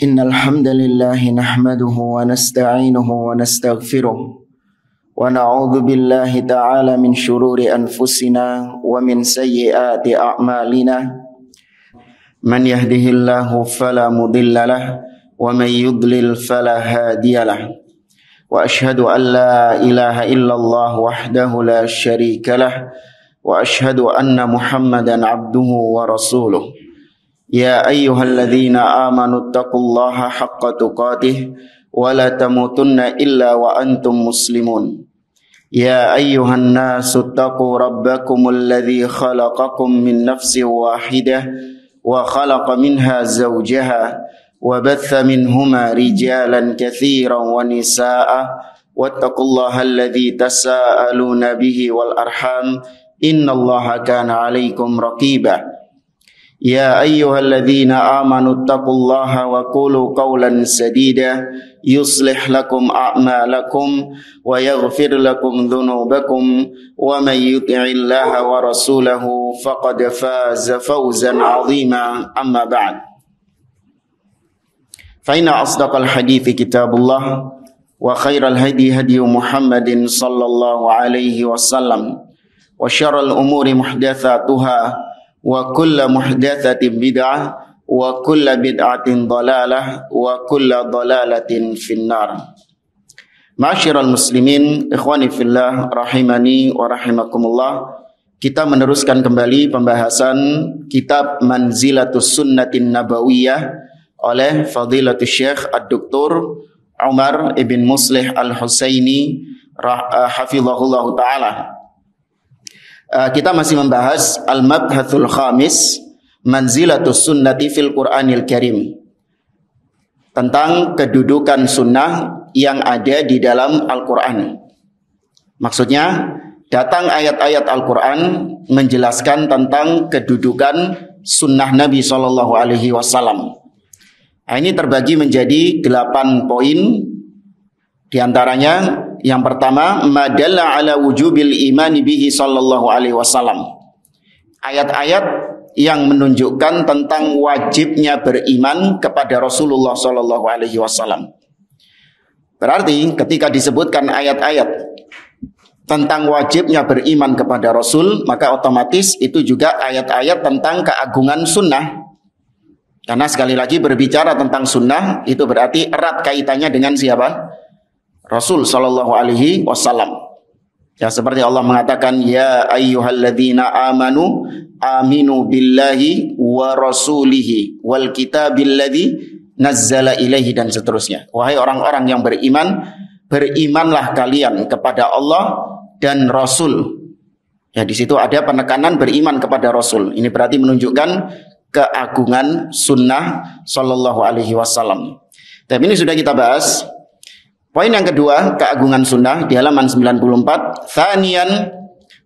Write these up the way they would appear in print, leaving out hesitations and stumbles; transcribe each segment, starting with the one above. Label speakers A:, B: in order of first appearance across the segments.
A: Innal hamdalillah nahmaduhu wa nasta'inuhu wa nastaghfiruh wa na'udzu billahi ta'ala min shururi anfusina wa min sayyiati a'malina. Man yahdihillahu fala mudilla lahu wa man yudlil fala hadiya lahu. Wa ashhadu an la ilaha illallah wahdahu la syarika lahu wa ashhadu anna Muhammadan abduhu wa rasuluh. Ya ayyuhalladzina amanu taqullaha haqqa tuqatih wa la tamutunna illa wa antum muslimun. Ya ayyuhan nasu taqu rabbakumul ladzi khalaqakum min nafsin wahidah wa khalaqa minha zawjaha wa batha minhuma rijalan katsiran wa nisaa'a wattaqullaha alladzi tasaaluna bihi wal arham innallaha kana 'alaikum raqiba. Ya ayyuhalladzina amanu taqullaha wa qulu qawlan sadida yuslih lakum a'malakum wa yaghfir lakum dhunubakum wa man yuti'illaha wa rasulahu faqad faza fawzan 'azima amma ba'd. Fa inna asdaqal hadithi kitabullah wa khairal hadi hadi Muhammadin sallallahu alaihi wasallam wa syarrul umuri muhdatsatuha wa kullu muhdatsatin bid'ah wa kullu bid'atin dhalalah wa kullu dhalalatin finnar. Ma'asyiral muslimin, ikhwani fillah rahimani wa rahimakumullah. Kita meneruskan kembali pembahasan kitab Manzilatus Sunnatin Nabawiyah oleh Fadilatul Syekh Ad-Doktor Umar ibn Muslih Al-Husaini hafizahullah ta'ala. Kita masih membahas Al-Mabhathul Khamis, Manzilatus Sunnati fil Qur'anil Karim, tentang kedudukan sunnah yang ada di dalam Al-Quran. Maksudnya, datang ayat-ayat Al-Quran menjelaskan tentang kedudukan sunnah Nabi SAW. Nah, ini terbagi menjadi 8 poin. Di antaranya yang pertama, madalla ala wujubil imani bihi sallallahu alaihi wasallam. Ayat-ayat yang menunjukkan tentang wajibnya beriman kepada Rasulullah sallallahu alaihi wasallam. Berarti ketika disebutkan ayat-ayat tentang wajibnya beriman kepada Rasul, maka otomatis itu juga ayat-ayat tentang keagungan sunnah. Karena sekali lagi berbicara tentang sunnah itu berarti erat kaitannya dengan siapa? Rasul sallallahu alaihi wasallam. Ya, seperti Allah mengatakan, ya ayyuhalladzina amanu aminu billahi wa rasulihi wal kitabil ladzi nazzala ilaihi, dan seterusnya. Wahai orang-orang yang beriman, berimanlah kalian kepada Allah dan Rasul. Ya, di situ ada penekanan beriman kepada Rasul. Ini berarti menunjukkan keagungan sunnah sallallahu alaihi wasallam. Tapi ini sudah kita bahas. Poin yang kedua, keagungan sunnah di halaman 94. Thaniyan,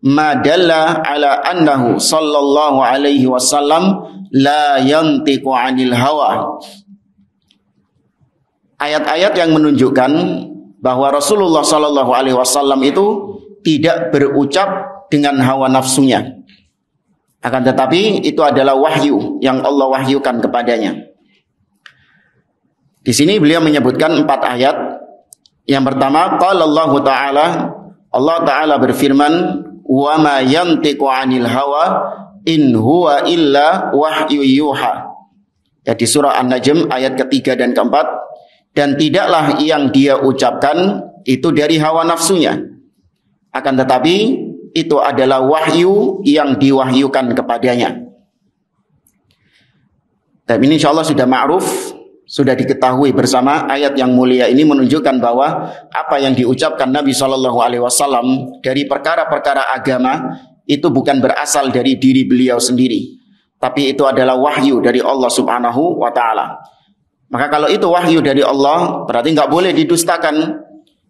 A: madalla ala annahu sallallahu alaihi wasallam la yantiqu 'anil hawa. Ayat-ayat yang menunjukkan bahwa Rasulullah sallallahu alaihi wasallam itu tidak berucap dengan hawa nafsunya. Akan tetapi itu adalah wahyu yang Allah wahyukan kepadanya. Di sini beliau menyebutkan 4 ayat. Yang pertama, qala Allah Ta'ala, Allah Ta'ala berfirman, wa ma yantiqu 'anil hawa in huwa illa wahyu yuha. Ya, di surah An-Najm ayat ketiga dan keempat. Dan tidaklah yang dia ucapkan itu dari hawa nafsunya. Akan tetapi itu adalah wahyu yang diwahyukan kepadanya. Dan ini insya Allah sudah ma'ruf, sudah diketahui bersama. Ayat yang mulia ini menunjukkan bahwa apa yang diucapkan Nabi SAW dari perkara-perkara agama itu bukan berasal dari diri beliau sendiri, tapi itu adalah wahyu dari Allah Subhanahu wa Ta'ala. Maka kalau itu wahyu dari Allah, berarti nggak boleh didustakan,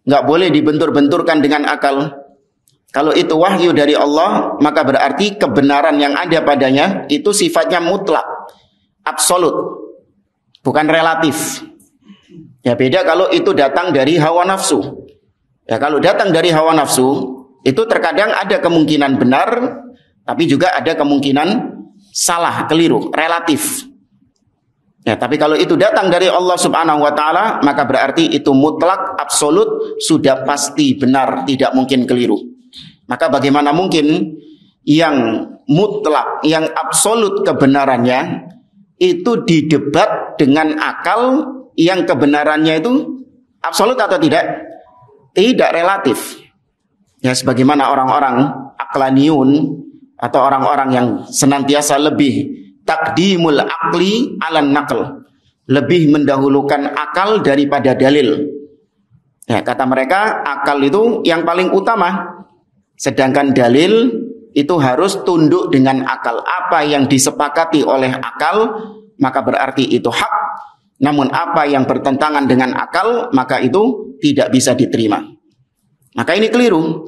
A: nggak boleh dibentur-benturkan dengan akal. Kalau itu wahyu dari Allah, maka berarti kebenaran yang ada padanya itu sifatnya mutlak, absolut, bukan relatif. Ya, beda kalau itu datang dari hawa nafsu. Ya, kalau datang dari hawa nafsu, itu terkadang ada kemungkinan benar, tapi juga ada kemungkinan salah, keliru, relatif. Ya, tapi kalau itu datang dari Allah Subhanahu wa taala, maka berarti itu mutlak, absolut, sudah pasti benar, tidak mungkin keliru. Maka bagaimana mungkin yang mutlak, yang absolut kebenarannya itu didebat dengan akal yang kebenarannya itu absolut atau tidak? Tidak, relatif. Ya, sebagaimana orang-orang aklaniun atau orang-orang yang senantiasa lebih takdimul akli ala naql, lebih mendahulukan akal daripada dalil. Ya, kata mereka akal itu yang paling utama, sedangkan dalil itu harus tunduk dengan akal. Apa yang disepakati oleh akal maka berarti itu hak, namun apa yang bertentangan dengan akal maka itu tidak bisa diterima. Maka ini keliru.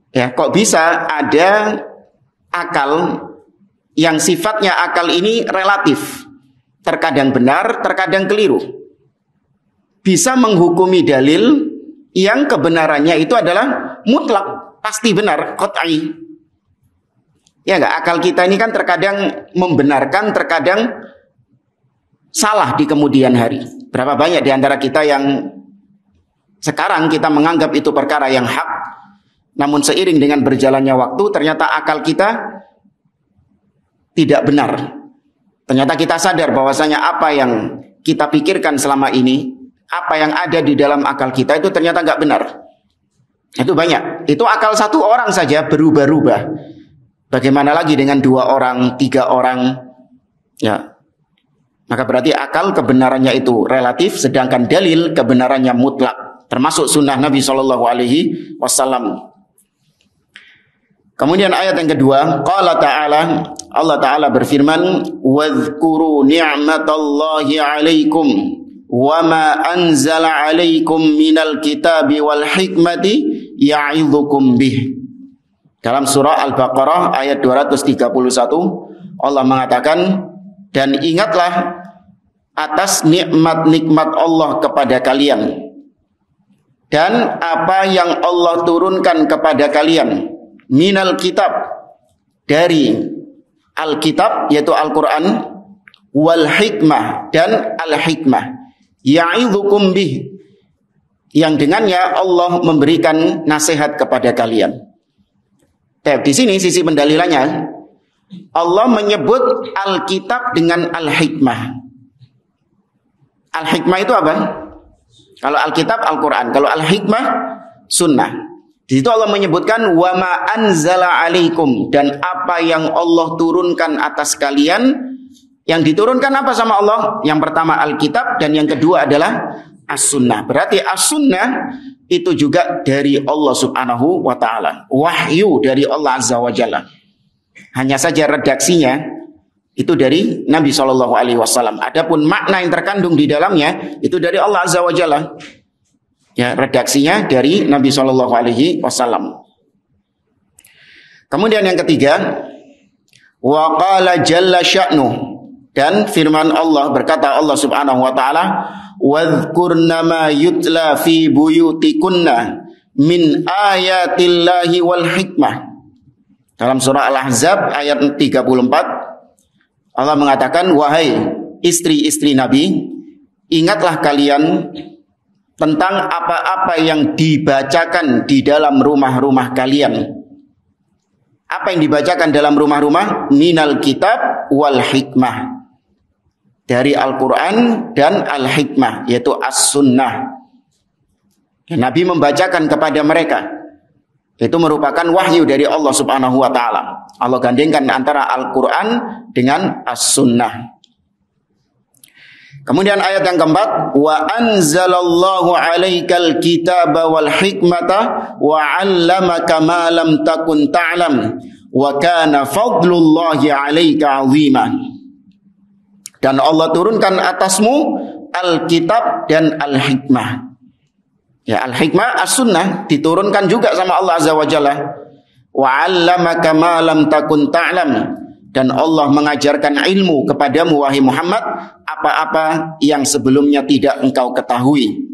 A: Ya, kok bisa ada akal yang sifatnya akal ini relatif, terkadang benar, terkadang keliru. Bisa menghukumi dalil yang kebenarannya itu adalah mutlak, pasti benar, qat'i. Ya enggak, akal kita ini kan terkadang membenarkan, terkadang salah di kemudian hari. Berapa banyak di antara kita yang sekarang kita menganggap itu perkara yang hak, namun seiring dengan berjalannya waktu ternyata akal kita tidak benar. Ternyata kita sadar bahwasanya apa yang kita pikirkan selama ini, apa yang ada di dalam akal kita itu ternyata nggak benar. Itu banyak. Itu akal satu orang saja berubah-ubah. Bagaimana lagi dengan 2 orang, 3 orang? Ya. Maka berarti akal kebenarannya itu relatif, sedangkan dalil kebenarannya mutlak. Termasuk sunnah Nabi SAW. Kemudian ayat yang kedua, qala ta'ala, Allah Ta'ala berfirman, wadhkuru ni'matallahi 'alaikum wa ma anzala 'alaikum minal kitabi wal hikmati ya'idzukum bih. Dalam surah Al-Baqarah ayat 231, Allah mengatakan, dan ingatlah atas nikmat-nikmat Allah kepada kalian dan apa yang Allah turunkan kepada kalian minal kitab, dari Alkitab yaitu Al-Quran, wal hikmah, dan al-hikmah, ya'idzukum bih, yang dengannya Allah memberikan nasihat kepada kalian. Di sini sisi pendalilannya, Allah menyebut Alkitab dengan al-hikmah. Al-hikmah itu apa? Kalau Alkitab Al-Quran, kalau al-hikmah sunnah. Di situ Allah menyebutkan wa ma anzala 'alaikum, dan apa yang Allah turunkan atas kalian. Yang diturunkan apa sama Allah? Yang pertama Alkitab, dan yang kedua adalah as-sunnah. Berarti as-sunnah itu juga dari Allah Subhanahu wa taala. Wahyu dari Allah Azza wa Jalla. Hanya saja redaksinya itu dari Nabi SAW. Adapun makna yang terkandung di dalamnya itu dari Allah Azza wa Jalla. Ya, redaksinya dari Nabi SAW. Kemudian yang ketiga, wa qala jalla sya'nuh, dan firman Allah, berkata Allah Subhanahu wa taala, wadhkurna ma yutla fi buyutikunna min ayatillahi wal hikmah. Dalam surah Al-Ahzab ayat 34, Allah mengatakan, wahai istri-istri Nabi, ingatlah kalian tentang apa-apa yang dibacakan di dalam rumah-rumah kalian. Apa yang dibacakan dalam rumah-rumah? Minal kitab wal hikmah, dari Al-Quran dan al-hikmah, yaitu as-sunnah. Nabi membacakan kepada mereka. Itu merupakan wahyu dari Allah Subhanahu wa taala. Allah gandengkan antara Al-Quran dengan as-sunnah. Kemudian ayat yang keempat, wa anzalallahu 'alaikal kitaba wal hikmata wa 'allamaka ma lam takun ta'lam wa kana fadlullahi 'alaika 'azima. Dan Allah turunkan atasmu Alkitab dan Al-hikmah. Ya, Al-hikmah as-sunnah diturunkan juga sama Allah Azza wa Jalla. Wa 'allamaka ma lam takun ta'lam, dan Allah mengajarkan ilmu kepadamu wahai Muhammad apa-apa yang sebelumnya tidak engkau ketahui.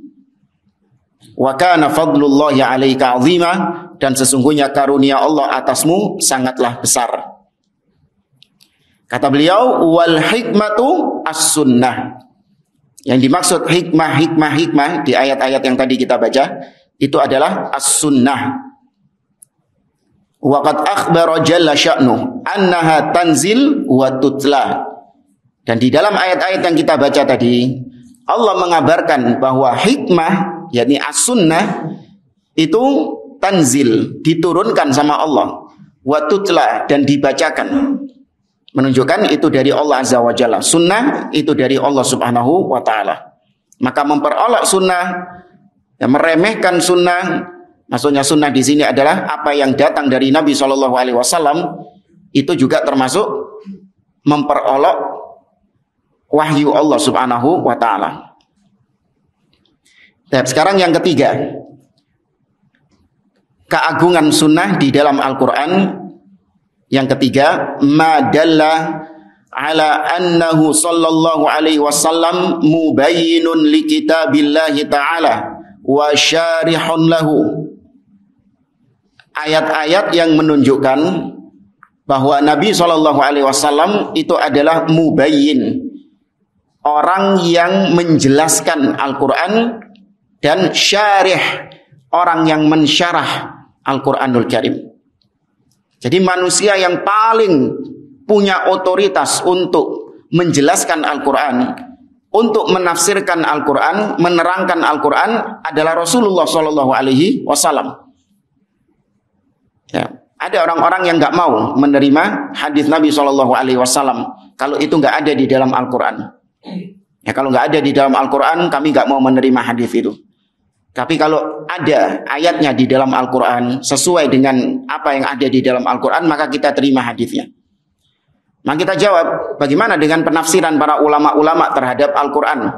A: Wa kana fadlullahi 'alaika 'azima, dan sesungguhnya karunia Allah atasmu sangatlah besar. Kata beliau, wal hikmatu as-sunnah. Yang dimaksud hikmah di ayat-ayat yang tadi kita baca itu adalah as-sunnah. Wa qad akhbara jalla sya'nu annaha tanzil wa tutla. Dan di dalam ayat-ayat yang kita baca tadi, Allah mengabarkan bahwa hikmah, yakni as-sunnah, itu tanzil, diturunkan sama Allah, wa tutla, dan dibacakan. Menunjukkan itu dari Allah Azza wa Jalla. Sunnah itu dari Allah Subhanahu wa Ta'ala. Maka memperolok sunnah, ya, meremehkan sunnah, maksudnya sunnah di sini adalah apa yang datang dari Nabi Shallallahu Alaihi Wasallam, itu juga termasuk memperolok wahyu Allah Subhanahu wa Ta'ala. Sekarang yang ketiga, keagungan sunnah di dalam Al-Quran. Yang ketiga, madalla ala annahu sallallahu alaihi wasallam mubayyinun li kitabillahi ta'ala wa syarihun lahu. Ayat-ayat yang menunjukkan bahwa Nabi sallallahu alaihi wasallam itu adalah mubayyin, orang yang menjelaskan Al-Quran, dan syarih, orang yang mensyarah Al-Quranul Karim. Jadi manusia yang paling punya otoritas untuk menjelaskan Al-Quran, untuk menafsirkan Al-Quran, menerangkan Al-Quran adalah Rasulullah Shallallahu Alaihi Wasallam. Ya, ada orang-orang yang nggak mau menerima hadis Nabi Shallallahu Alaihi Wasallam kalau itu nggak ada di dalam Al-Quran. Ya, kalau nggak ada di dalam Al-Quran, kami nggak mau menerima hadis itu. Tapi kalau ada ayatnya di dalam Al-Quran sesuai dengan apa yang ada di dalam Al-Quran, maka kita terima hadisnya. Maka kita jawab, bagaimana dengan penafsiran para ulama-ulama terhadap Al-Quran?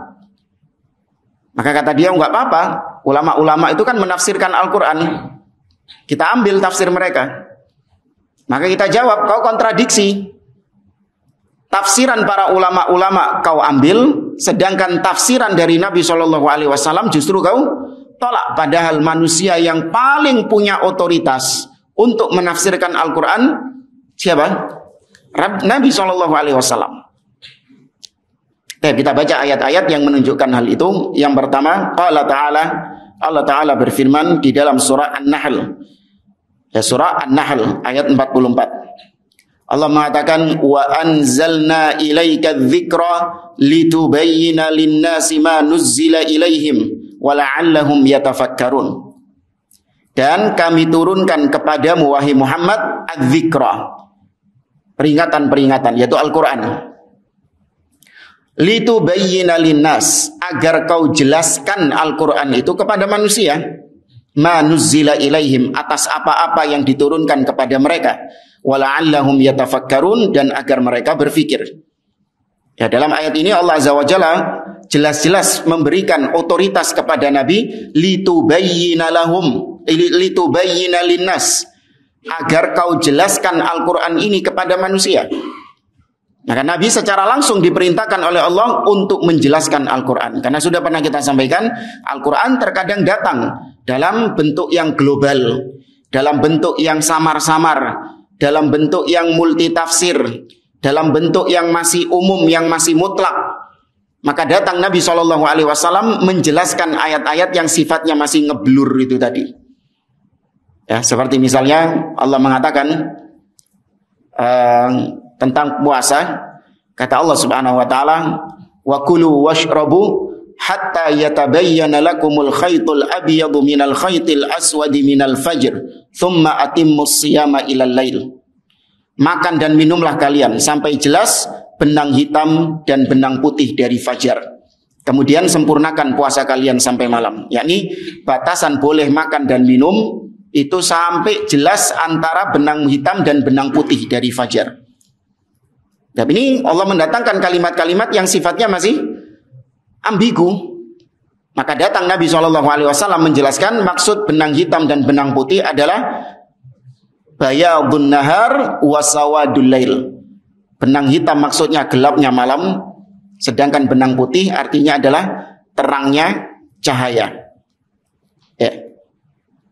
A: Maka kata dia, enggak apa-apa, ulama-ulama itu kan menafsirkan Al-Quran, kita ambil tafsir mereka. Maka kita jawab, kau kontradiksi. Tafsiran para ulama-ulama kau ambil, sedangkan tafsiran dari Nabi SAW justru kau tolak. Padahal manusia yang paling punya otoritas untuk menafsirkan Al-Quran siapa? Nabi SAW. Kita baca ayat-ayat yang menunjukkan hal itu. Yang pertama, Allah Ta'ala berfirman di dalam surah An-Nahl. Surah An-Nahl ayat 44. Allah mengatakan, wa anzalna ilaika dzikra litubayyina lin-nasi ma nuzzila ilaihim wa la'allahum yatafakkarun. Dan kami turunkan kepadamu wahai Muhammad adz-dzikra, peringatan-peringatan, yaitu Al-Quran. Litubayyina lin-nas, agar kau jelaskan Al-Quran itu kepada manusia, ma nuzzila ilaihim, atas apa-apa yang diturunkan kepada mereka, wala'allahum yatafakkarun, dan agar mereka berfikir. Ya, dalam ayat ini Allah Azza wa Jalla jelas-jelas memberikan otoritas kepada Nabi, litubayyina lahum, litubayyina linnas, agar kau jelaskan Al-Quran ini kepada manusia. Maka Nabi secara langsung diperintahkan oleh Allah untuk menjelaskan Al-Quran. Karena sudah pernah kita sampaikan, Al-Quran terkadang datang dalam bentuk yang global, dalam bentuk yang samar-samar, dalam bentuk yang multitafsir, dalam bentuk yang masih umum, yang masih mutlak. Maka datang Nabi SAW menjelaskan ayat-ayat yang sifatnya masih ngeblur itu tadi. Ya, seperti misalnya Allah mengatakan tentang puasa, kata Allah Subhanahu wa taala, wa kulu washrabu hatta yatabayyana lakumul khaytul abyadu minal khaytil aswadi minal fajr thumma atimmus siyama ilal lail. Makan dan minumlah kalian sampai jelas benang hitam dan benang putih dari fajar. Kemudian sempurnakan puasa kalian sampai malam. Yakni batasan boleh makan dan minum itu sampai jelas antara benang hitam dan benang putih dari fajar. Tapi ini Allah mendatangkan kalimat-kalimat yang sifatnya masih ambigu. Maka datang Nabi SAW menjelaskan maksud benang hitam dan benang putih adalah bayadun nahar wa sawadul lail. Benang hitam maksudnya gelapnya malam, sedangkan benang putih artinya adalah terangnya cahaya. Ya.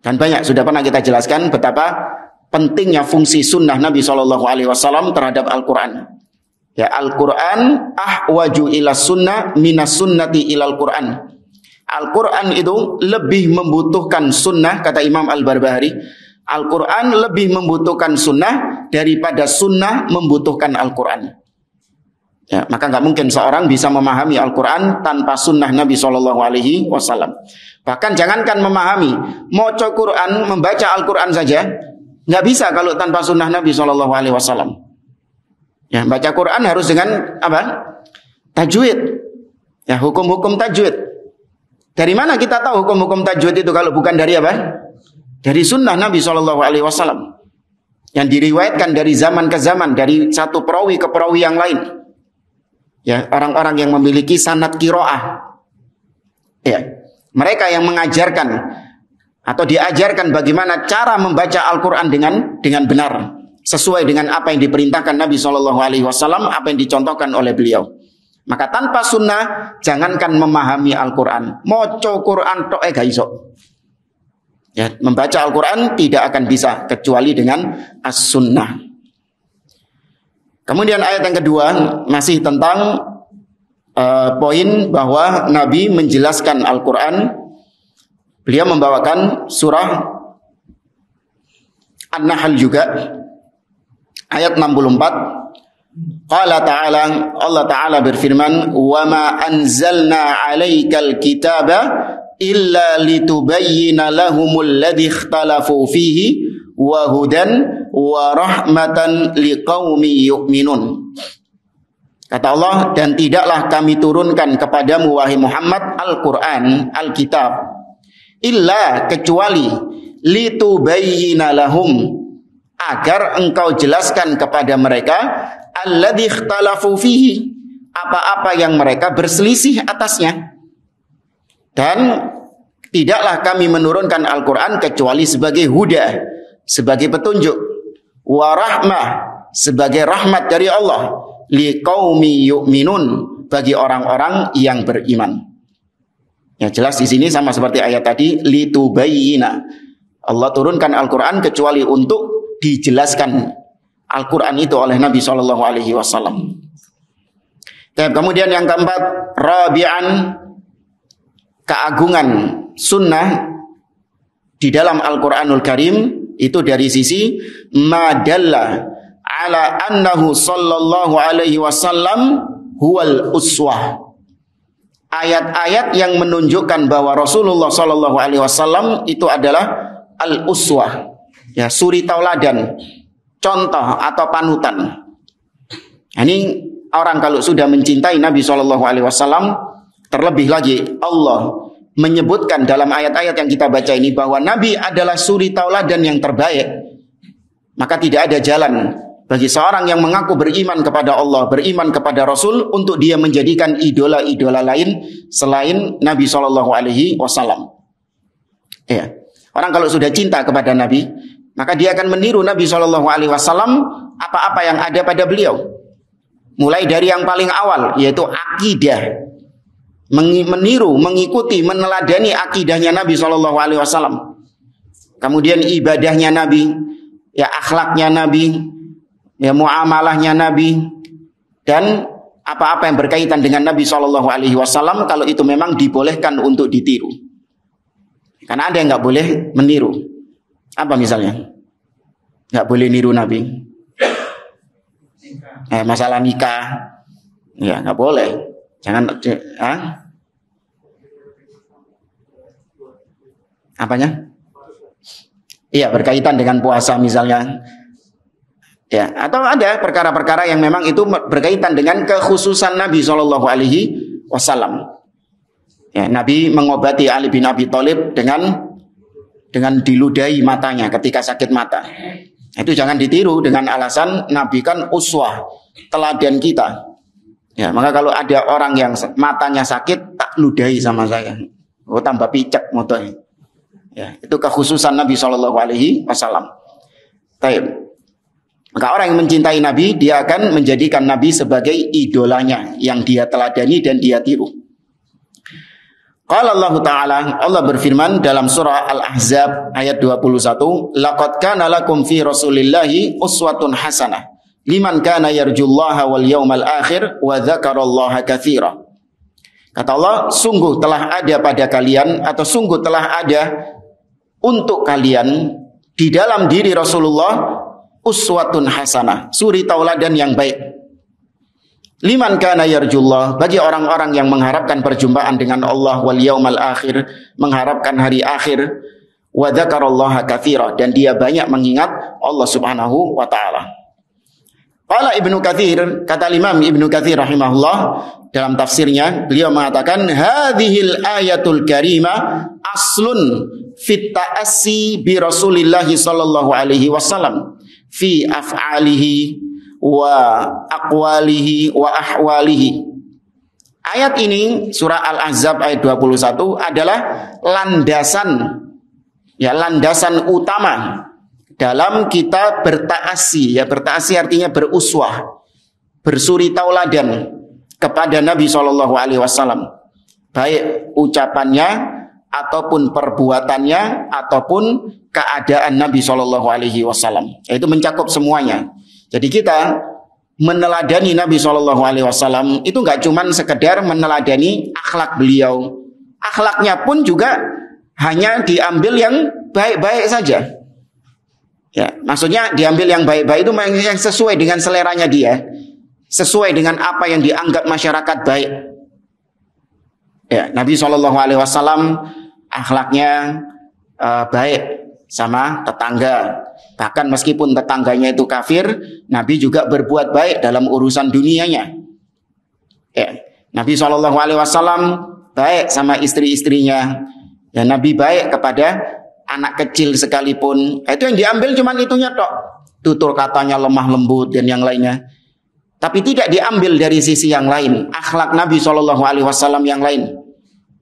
A: Dan banyak sudah pernah kita jelaskan betapa pentingnya fungsi sunnah Nabi SAW terhadap Al-Quran. Ya, Al-Quran ahwaju ila sunnah minas sunnati ilal Quran. Al-Quran itu lebih membutuhkan sunnah, kata Imam Al-Barbahari. Al-Quran lebih membutuhkan sunnah daripada sunnah membutuhkan Al-Quran. Ya, maka nggak mungkin seorang bisa memahami Al-Quran tanpa sunnah Nabi SAW. Bahkan jangankan memahami, moco Quran, membaca Al-Quran saja nggak bisa kalau tanpa sunnah Nabi SAW. Ya, baca Quran harus dengan apa? Tajwid. Ya, hukum-hukum tajwid. Dari mana kita tahu hukum-hukum tajwid itu kalau bukan dari apa? Dari sunnah Nabi SAW. Yang diriwayatkan dari zaman ke zaman, dari satu perawi ke perawi yang lain. Ya, orang-orang yang memiliki sanad qiraah. Ya, mereka yang mengajarkan atau diajarkan bagaimana cara membaca Al-Quran dengan benar. Sesuai dengan apa yang diperintahkan Nabi SAW, apa yang dicontohkan oleh beliau. Maka tanpa sunnah, jangankan memahami Al-Quran, moco Quran tok gak iso. Ya, membaca Al-Quran tidak akan bisa kecuali dengan as-sunnah. Kemudian ayat yang kedua masih tentang poin bahwa Nabi menjelaskan Al-Quran. Beliau membawakan surah An-Nahl juga. Ayat 64, Qala ta'ala, Allah Ta'ala berfirman, Wa ma anzalna alaikal kitaba illa litubayyina lahumul ladhi ikhtalafu fihi wa hudan wa rahmatan liqaumi yu'minun. Kata Allah, dan tidaklah kami turunkan kepadamu wahai Muhammad Al-Quran, Al-Kitab, illa kecuali litubayyina lahum, agar engkau jelaskan kepada mereka alladzi ikhtalafu fihi, apa-apa yang mereka berselisih atasnya. Dan tidaklah kami menurunkan Al-Quran kecuali sebagai huda, sebagai petunjuk, wa rahmah, sebagai rahmat dari Allah, liqaumi yu'minun, bagi orang-orang yang beriman. Ya, jelas di sini sama seperti ayat tadi, litubayyina. Allah turunkan Al-Quran kecuali untuk dijelaskan Al-Quran itu oleh Nabi SAW. Kemudian yang keempat, rabi'an, keagungan sunnah di dalam Al-Quranul Karim itu dari sisi madalla ala annahu sallallahu alaihi wasallam huwal uswah. Ayat-ayat yang menunjukkan bahwa Rasulullah sallallahu alaihi wasallam itu adalah al-uswah. Ya, suri tauladan, contoh atau panutan. Ini orang kalau sudah mencintai Nabi SAW, terlebih lagi Allah menyebutkan dalam ayat-ayat yang kita baca ini bahwa Nabi adalah suri tauladan yang terbaik. Maka tidak ada jalan bagi seorang yang mengaku beriman kepada Allah, beriman kepada Rasul, untuk dia menjadikan idola-idola lain selain Nabi SAW. Ya. Orang kalau sudah cinta kepada Nabi, maka dia akan meniru Nabi SAW apa-apa yang ada pada beliau. Mulai dari yang paling awal, yaitu akidah. Meniru, mengikuti, meneladani akidahnya Nabi SAW. Kemudian ibadahnya Nabi, ya akhlaknya Nabi, ya muamalahnya Nabi, dan apa-apa yang berkaitan dengan Nabi SAW, kalau itu memang dibolehkan untuk ditiru. Karena ada yang nggak boleh meniru. Apa misalnya? Nggak boleh niru Nabi. Masalah nikah, ya nggak boleh. Jangan. Apanya? Iya, berkaitan dengan puasa misalnya. Ya, atau ada perkara-perkara yang memang itu berkaitan dengan kekhususan Nabi SAW. Ya, Nabi mengobati Ali bin Abi Thalib dengan diludahi matanya ketika sakit mata. Itu jangan ditiru dengan alasan Nabi kan uswah, teladan kita. Ya, maka kalau ada orang yang matanya sakit, tak ludahi sama saya. Oh, tambah picek motonya. Ya, itu kekhususan Nabi SAW. Baik. Maka orang yang mencintai Nabi, dia akan menjadikan Nabi sebagai idolanya yang dia teladani dan dia tiru. Qala Allah Ta'ala, Allah berfirman dalam surah Al-Ahzab ayat 21, Laqad kana lakum fi Rasulillahi uswatun hasanah liman kana yarjullaha wal yawmal akhir wa dzakarallaha katsira. Kata Allah, sungguh telah ada pada kalian atau sungguh telah ada untuk kalian di dalam diri Rasulullah uswatun hasanah, suri tauladan yang baik. Liman kana yarjullah, bagi orang-orang yang mengharapkan perjumpaan dengan Allah wal yaumal akhir, mengharapkan hari akhir, wa dzakarallaha katsira, dan dia banyak mengingat Allah Subhanahu wa taala. Qala Ibnu Katsir, kata Imam Ibnu Katsir rahimahullah dalam tafsirnya, beliau mengatakan hadhil ayatul karimah aslun fit ta'assi bi Rasulillah sallallahu alaihi wasallam fi af'alihi wa aqwalihi wa ahwalihi. Ayat ini surah Al-Ahzab ayat 21 adalah landasan utama dalam kita bertaasi. Ya, bertaasi artinya beruswah, bersuri tauladan kepada Nabi SAW, baik ucapannya ataupun perbuatannya ataupun keadaan Nabi SAW. Itu mencakup semuanya. Jadi kita meneladani Nabi SAW itu nggak cuma sekedar meneladani akhlak beliau. Akhlaknya pun juga hanya diambil yang baik-baik saja. Ya, maksudnya diambil yang baik-baik itu yang sesuai dengan seleranya dia, sesuai dengan apa yang dianggap masyarakat baik. Ya, Nabi SAW akhlaknya baik sama tetangga. Bahkan meskipun tetangganya itu kafir, Nabi juga berbuat baik dalam urusan dunianya. Ya, Nabi SAW baik sama istri-istrinya. Ya, Nabi baik kepada anak kecil sekalipun. Itu yang diambil cuma itunya tok. Tutur katanya lemah lembut dan yang lainnya. Tapi tidak diambil dari sisi yang lain, akhlak Nabi SAW yang lain.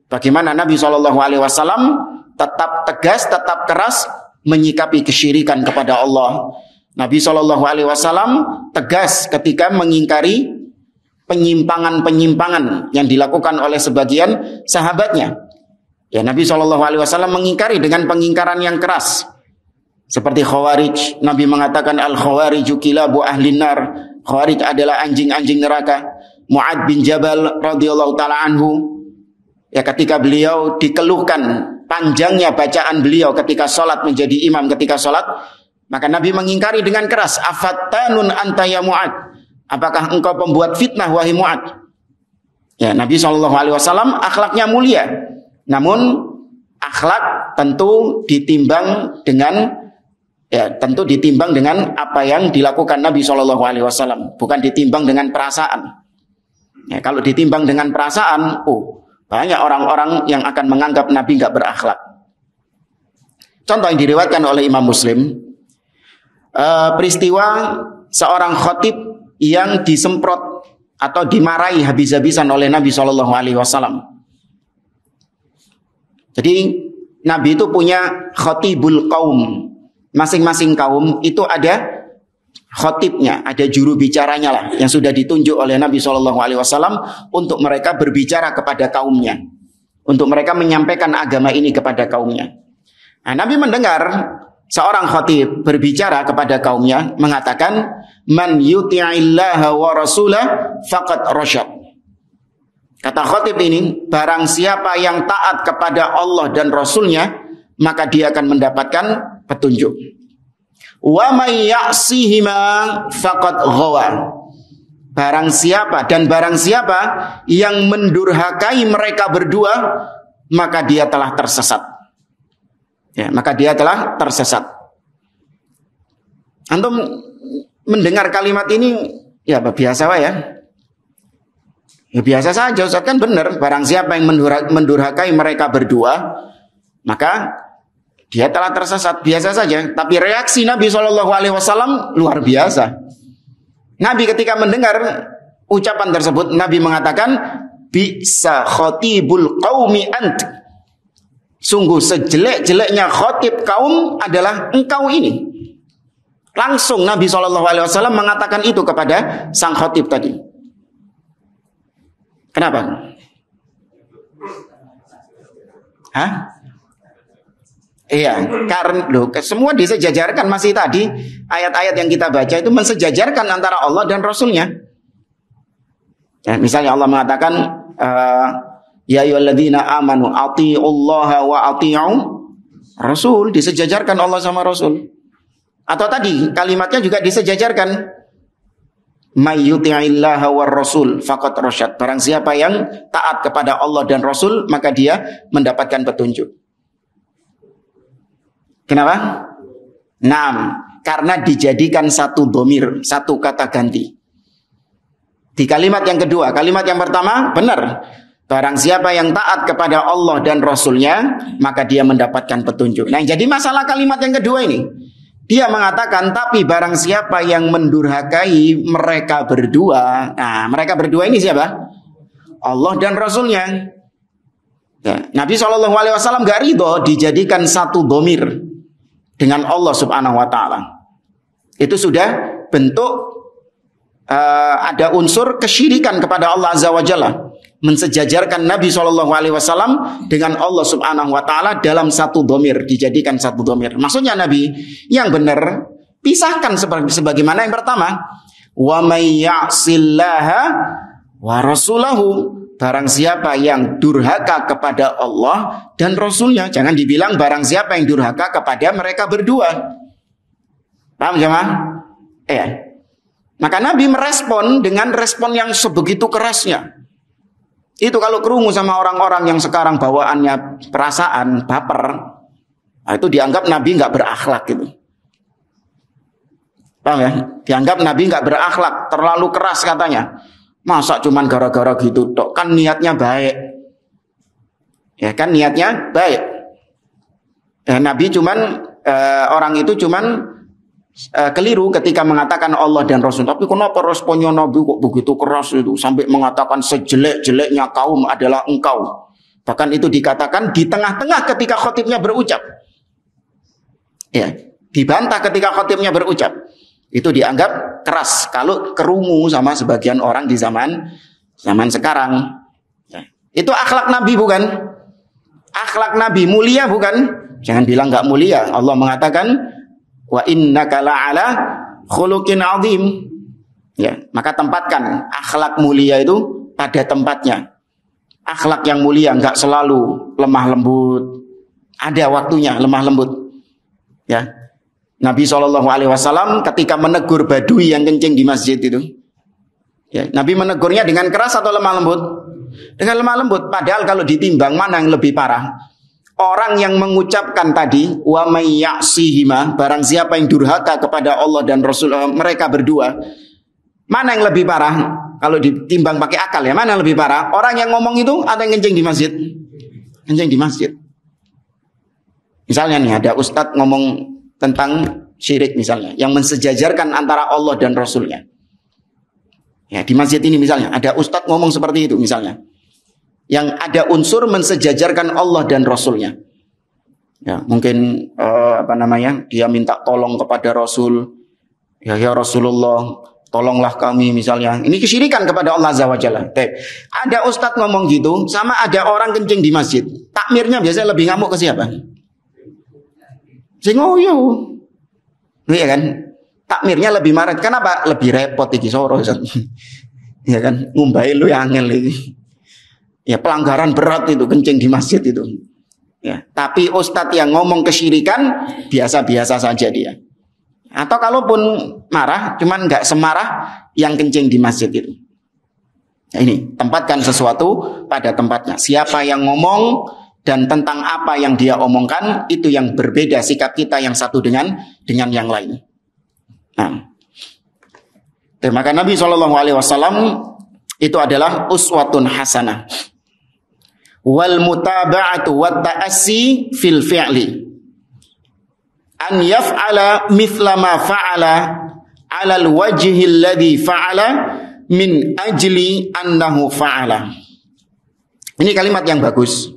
A: Bagaimana Nabi SAW tetap tegas, tetap keras menyikapi kesyirikan kepada Allah. Nabi SAW tegas ketika mengingkari penyimpangan-penyimpangan yang dilakukan oleh sebagian sahabatnya. Ya, Nabi SAW mengingkari dengan pengingkaran yang keras. Seperti Khawarij, Nabi mengatakan al-khawariju kilabu ahlin nar. Khawarij adalah anjing-anjing neraka. Mu'ad bin Jabal radhiyallahu taala anhu, ya, ketika beliau dikeluhkan panjangnya bacaan beliau ketika sholat, menjadi imam ketika sholat, maka Nabi mengingkari dengan keras, afattanun anta ya Mu'ad, apakah engkau pembuat fitnah wahai Mu'ad? Ya, Nabi SAW akhlaknya mulia, namun akhlak tentu ditimbang dengan apa yang dilakukan Nabi SAW, bukan ditimbang dengan perasaan. Ya, kalau ditimbang dengan perasaan, banyak orang-orang yang akan menganggap Nabi nggak berakhlak. Contoh yang diriwayatkan oleh Imam Muslim, peristiwa seorang khatib yang disemprot atau dimarahi habis-habisan oleh Nabi SAW. Jadi Nabi itu punya khatibul kaum. Masing-masing kaum itu ada khatibnya, ada juru bicaranya lah, yang sudah ditunjuk oleh Nabi SAW untuk mereka berbicara kepada kaumnya, untuk mereka menyampaikan agama ini kepada kaumnya. Nah, Nabi mendengar seorang khatib berbicara kepada kaumnya, mengatakan, man yuti'illaha wa rasulah faqad rasyad. Kata khatib ini, barang siapa yang taat kepada Allah dan Rasulnya, maka dia akan mendapatkan petunjuk. Wa may ya'sihima faqad ghawa. Barang siapa yang mendurhakai mereka berdua, maka dia telah tersesat. Ya, maka dia telah tersesat. Antum mendengar kalimat ini, ya biasa ya. Ya biasa saja, Ustaz, kan benar. Barang siapa yang mendurhakai mereka berdua, maka dia telah tersesat. Biasa saja. Tapi reaksi Nabi SAW luar biasa. Nabi ketika mendengar ucapan tersebut, Nabi mengatakan, bi'sa khatibul qaumi ant. Sungguh sejelek-jeleknya khatib kaum adalah engkau ini. Langsung Nabi SAW mengatakan itu kepada sang khatib tadi. Kenapa? Iya, karena loh, semua disejajarkan masih tadi ayat-ayat yang kita baca itu mensejajarkan antara Allah dan Rasulnya. Ya, misalnya Allah mengatakan, ya ayyuhalladzina amanu athi'ullaha wa athi'u Rasul, disejajarkan Allah sama Rasul. Atau tadi kalimatnya juga disejajarkan, may yuti'illaha war rasul faqad rasyad. Barang siapa yang taat kepada Allah dan Rasul, maka dia mendapatkan petunjuk. Kenapa? Karena dijadikan satu dhamir, satu kata ganti. Di kalimat yang kedua, kalimat yang pertama benar. Barang siapa yang taat kepada Allah dan Rasulnya, maka dia mendapatkan petunjuk. Nah, jadi masalah kalimat yang kedua ini, dia mengatakan, tapi barang siapa yang mendurhakai mereka berdua. Nah, mereka berdua ini siapa? Allah dan Rasulnya. Ya, Nabi SAW gak ridho dijadikan satu dhamir dengan Allah Subhanahu wa ta'ala. Itu sudah bentuk ada unsur kesyirikan kepada Allah Azza wa Jalla, mensejajarkan Nabi SAW dengan Allah Subhanahu wa ta'ala dalam satu dhamir, dijadikan satu dhamir. Maksudnya Nabi yang benar pisahkan sebagaimana yang pertama, wa may ya'sillaha wa rasulahu. Barang siapa yang durhaka kepada Allah dan Rasulnya. Jangan dibilang barang siapa yang durhaka kepada mereka berdua. Paham jemaah? Maka Nabi merespon dengan respon yang sebegitu kerasnya. Itu kalau kerungu sama orang-orang yang sekarang bawaannya perasaan, baper, nah itu dianggap Nabi nggak berakhlak gitu. Paham ya? Dianggap Nabi nggak berakhlak, terlalu keras katanya. Masa cuman gara-gara gitu tok, kan niatnya baik. Ya kan niatnya baik. Nabi cuman orang itu cuman keliru ketika mengatakan Allah dan Rasul. Tapi kenapa responnya Nabi kok begitu keras itu, sampai mengatakan sejelek-jeleknya kaum adalah engkau. Bahkan itu dikatakan di tengah-tengah ketika khotibnya berucap. Ya, dibantah ketika khotibnya berucap. Itu dianggap keras kalau kerungu sama sebagian orang di zaman sekarang. Ya. Itu akhlak Nabi bukan? Akhlak Nabi mulia bukan? Jangan bilang nggak mulia. Allah mengatakan, wa innaka la'ala khuluqin azim. Ya, maka tempatkan akhlak mulia itu pada tempatnya. Akhlak yang mulia nggak selalu lemah lembut. Ada waktunya lemah lembut. Ya. Nabi SAW ketika menegur badui yang kencing di masjid itu, ya, Nabi menegurnya dengan keras atau lemah lembut? Dengan lemah lembut. Padahal kalau ditimbang mana yang lebih parah? Orang yang mengucapkan tadi, wa may ya'sihima, barang siapa yang durhaka kepada Allah dan Rasul mereka berdua, mana yang lebih parah? Kalau ditimbang pakai akal ya, mana yang lebih parah? Orang yang ngomong itu atau yang kencing di masjid? Kencing di masjid. Misalnya nih ada ustadz ngomong tentang syirik misalnya, yang mensejajarkan antara Allah dan Rasulnya. Ya, di masjid ini misalnya ada ustadz ngomong seperti itu misalnya, yang ada unsur mensejajarkan Allah dan Rasulnya. Ya, mungkin dia minta tolong kepada Rasul. Ya Rasulullah, tolonglah kami misalnya. Ini kesyirikan kepada Allah Azza wa Jalla. Ada ustadz ngomong gitu, sama ada orang kencing di masjid. Takmirnya biasanya lebih ngamuk ke siapa? Sing ngoyo. Iya kan? Takmirnya lebih marah. Kenapa? Lebih repot iki soro. Ya kan? Ngumbai lu yang angel iki. Ya pelanggaran berat itu kencing di masjid itu. Ya, tapi ustadz yang ngomong kesyirikan biasa-biasa saja dia. Atau kalaupun marah, cuman nggak semarah yang kencing di masjid itu. Nah, ini tempatkan sesuatu pada tempatnya. Siapa yang ngomong dan tentang apa yang dia omongkan, itu yang berbeda sikap kita yang satu dengan yang lain. Nah, maka Nabi SAW itu adalah uswatun hasanah. Wal mutaba'atu wat ta'assi fil fi'li. An yaf'ala mithla ma fa'ala 'ala al-wajhi alladhi fa'ala min ajli annahu fa'ala. Ini kalimat yang bagus.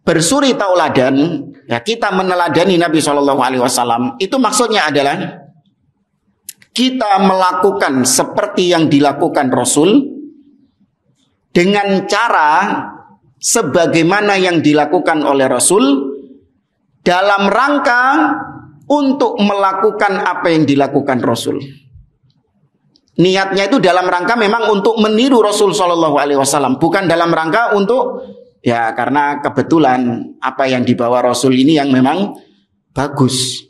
A: Bersuri tauladan, ya, kita meneladani Nabi SAW. Itu maksudnya adalah kita melakukan seperti yang dilakukan Rasul dengan cara sebagaimana yang dilakukan oleh Rasul, dalam rangka untuk melakukan apa yang dilakukan Rasul. Niatnya itu dalam rangka memang untuk meniru Rasul Shallallahu Alaihi Wasallam, bukan dalam rangka untuk ya karena kebetulan apa yang dibawa Rasul ini yang memang bagus,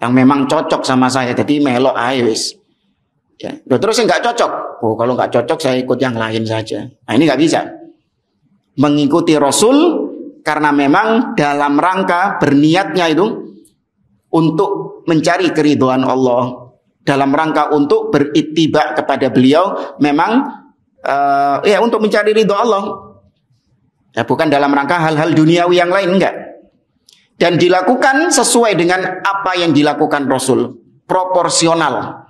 A: yang memang cocok sama saya, jadi melok ayo wis. Ya, terus yang nggak cocok, oh kalau nggak cocok saya ikut yang lain saja. Nah ini nggak bisa. Mengikuti Rasul karena memang dalam rangka berniatnya itu untuk mencari keridhaan Allah, dalam rangka untuk berittiba kepada beliau, memang ya untuk mencari ridho Allah. Ya, bukan dalam rangka hal-hal duniawi yang lain, enggak. Dan dilakukan sesuai dengan apa yang dilakukan Rasul, proporsional.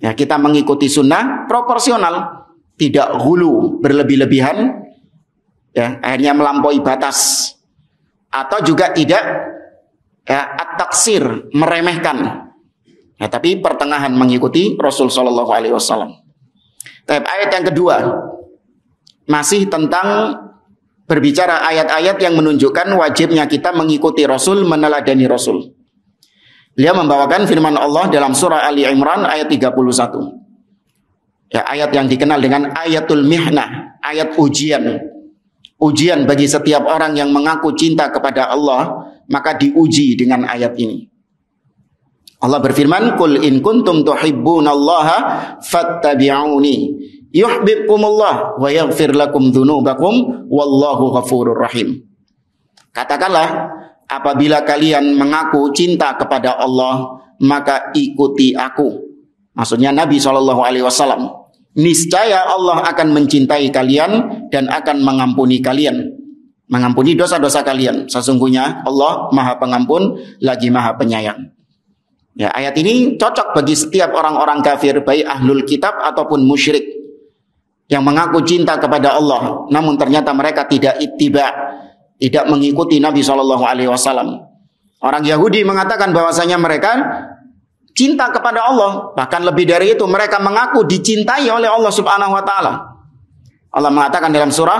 A: Ya, kita mengikuti sunnah proporsional, tidak hulu, berlebih-lebihan, ya, akhirnya melampaui batas, atau juga tidak ya, at-taksir, meremehkan. Ya, tapi pertengahan mengikuti Rasul Shallallahu Alaihi Wasallam. Ayat yang kedua masih tentang berbicara ayat-ayat yang menunjukkan wajibnya kita mengikuti Rasul, meneladani Rasul. Dia membawakan firman Allah dalam surah Ali Imran ayat 31. Ya, ayat yang dikenal dengan ayatul mihnah, ayat ujian. Ujian bagi setiap orang yang mengaku cinta kepada Allah, maka diuji dengan ayat ini. Allah berfirman, "Qul in kuntum tuhibbunallaha fattabi'uni yuhibbukumullah wa yaghfir lakum dzunubakum wallahu ghafurur rahim." Katakanlah, apabila kalian mengaku cinta kepada Allah, maka ikuti aku. Maksudnya Nabi SAW. Niscaya Allah akan mencintai kalian dan akan mengampuni kalian. Mengampuni dosa-dosa kalian. Sesungguhnya Allah Maha Pengampun lagi Maha Penyayang. Ya, ayat ini cocok bagi setiap orang-orang kafir, baik ahlul kitab ataupun musyrik, yang mengaku cinta kepada Allah, namun ternyata mereka tidak ittiba, tidak mengikuti Nabi SAW. Orang Yahudi mengatakan bahwasanya mereka cinta kepada Allah, bahkan lebih dari itu mereka mengaku dicintai oleh Allah Subhanahu Wa Taala. Allah mengatakan dalam surah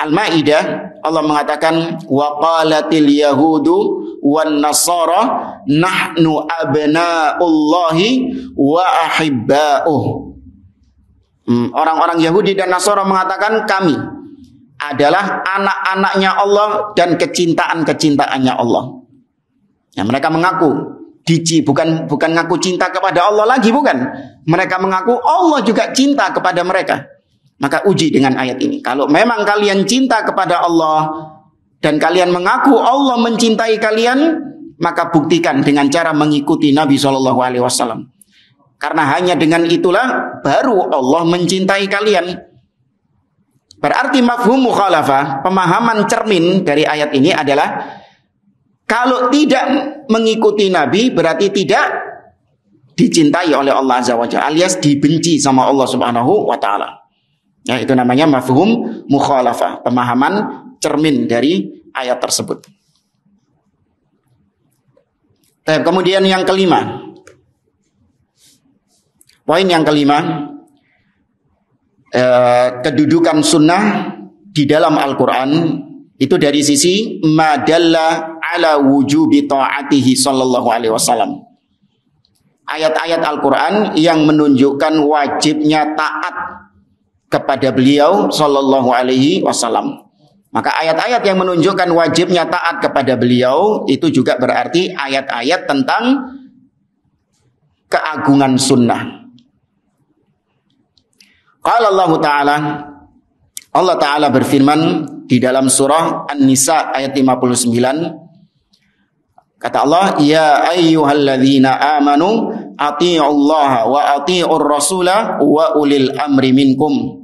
A: Al-Maidah, Allah mengatakan wa qalatil yahudu wan nasara nahnu abna'ullahi wa ahibba'uh. Orang-orang Yahudi dan Nasara mengatakan kami adalah anak-anaknya Allah dan kecintaan-kecintaannya Allah. Ya, mereka mengaku bukan ngaku cinta kepada Allah lagi, bukan. Mereka mengaku Allah juga cinta kepada mereka. Maka uji dengan ayat ini. Kalau memang kalian cinta kepada Allah dan kalian mengaku Allah mencintai kalian, maka buktikan dengan cara mengikuti Nabi SAW. Karena hanya dengan itulah baru Allah mencintai kalian. Berarti mafhum mukhalafah, pemahaman cermin dari ayat ini adalah kalau tidak mengikuti Nabi berarti tidak dicintai oleh Allah Azza wa Jalla, alias dibenci sama Allah Subhanahu wa Ta'ala. Ya, itu namanya mafhum mukhalafah, pemahaman cermin dari ayat tersebut. Kemudian yang kelima, poin yang kelima, kedudukan sunnah di dalam Al-Quran itu dari sisi madalla ala wujubi ta'atihi sallallahu alaihi wasallam. Ayat-ayat Al-Quran yang menunjukkan wajibnya taat kepada beliau sallallahu alaihi wasallam. Maka ayat-ayat yang menunjukkan wajibnya taat kepada beliau itu juga berarti ayat-ayat tentang keagungan sunnah. Qala Allah Ta'ala, Allah Ta'ala berfirman di dalam surah An-Nisa ayat 59. Kata Allah, ya ayyuhalladzina amanu ati'ullaha wa ati'ur rasula wa ulil amri minkum.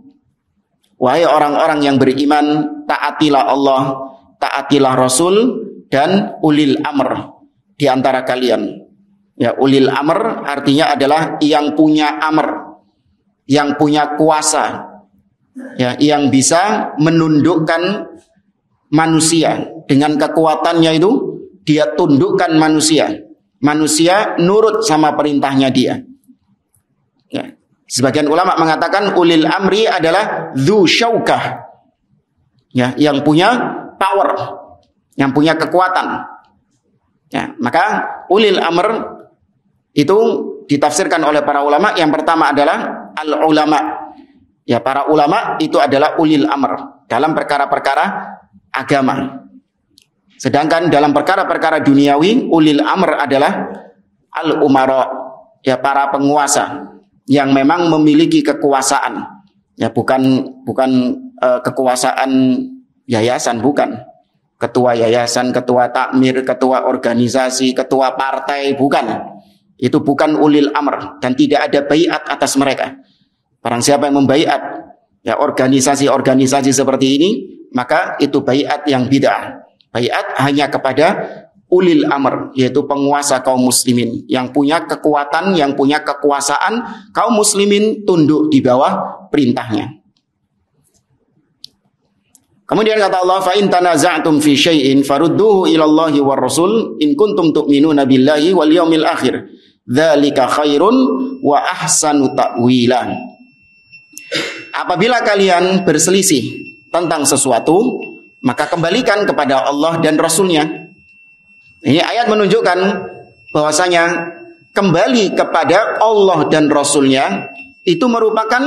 A: Wahai orang-orang yang beriman, taatilah Allah, taatilah Rasul dan ulil amr di antara kalian. Ya, ulil amr artinya adalah yang punya amr, yang punya kuasa, ya, yang bisa menundukkan manusia dengan kekuatannya itu, dia tundukkan manusia. Manusia nurut sama perintahnya dia. Ya. Sebagian ulama mengatakan ulil amri adalah dzu syaukah, ya, yang punya power, yang punya kekuatan. Ya, maka ulil amr itu ditafsirkan oleh para ulama. Yang pertama adalah al-ulama. Ya, para ulama itu adalah ulil amr dalam perkara-perkara agama. Sedangkan dalam perkara-perkara duniawi, ulil amr adalah al-umara, ya, para penguasa yang memang memiliki kekuasaan. Ya, bukan kekuasaan yayasan, bukan. Ketua yayasan, ketua takmir, ketua organisasi, ketua partai, bukan. Itu bukan ulil amr dan tidak ada baiat atas mereka. Barang siapa yang membaiat ya organisasi-organisasi seperti ini, maka itu baiat yang bid'ah. Baiat hanya kepada ulil amr, yaitu penguasa kaum muslimin yang punya kekuatan, yang punya kekuasaan. Kaum muslimin tunduk di bawah perintahnya. Kemudian kata Allah, fa in tanaza'tum fi syai'in farudduhu ila Allahi war Rasul in kuntum tu'minuna billahi wal yaumil akhir. Dzalika khairun wa ahsanu ta'wila. Apabila kalian berselisih tentang sesuatu, maka kembalikan kepada Allah dan Rasulnya. Ini ayat menunjukkan bahwasanya kembali kepada Allah dan Rasulnya itu merupakan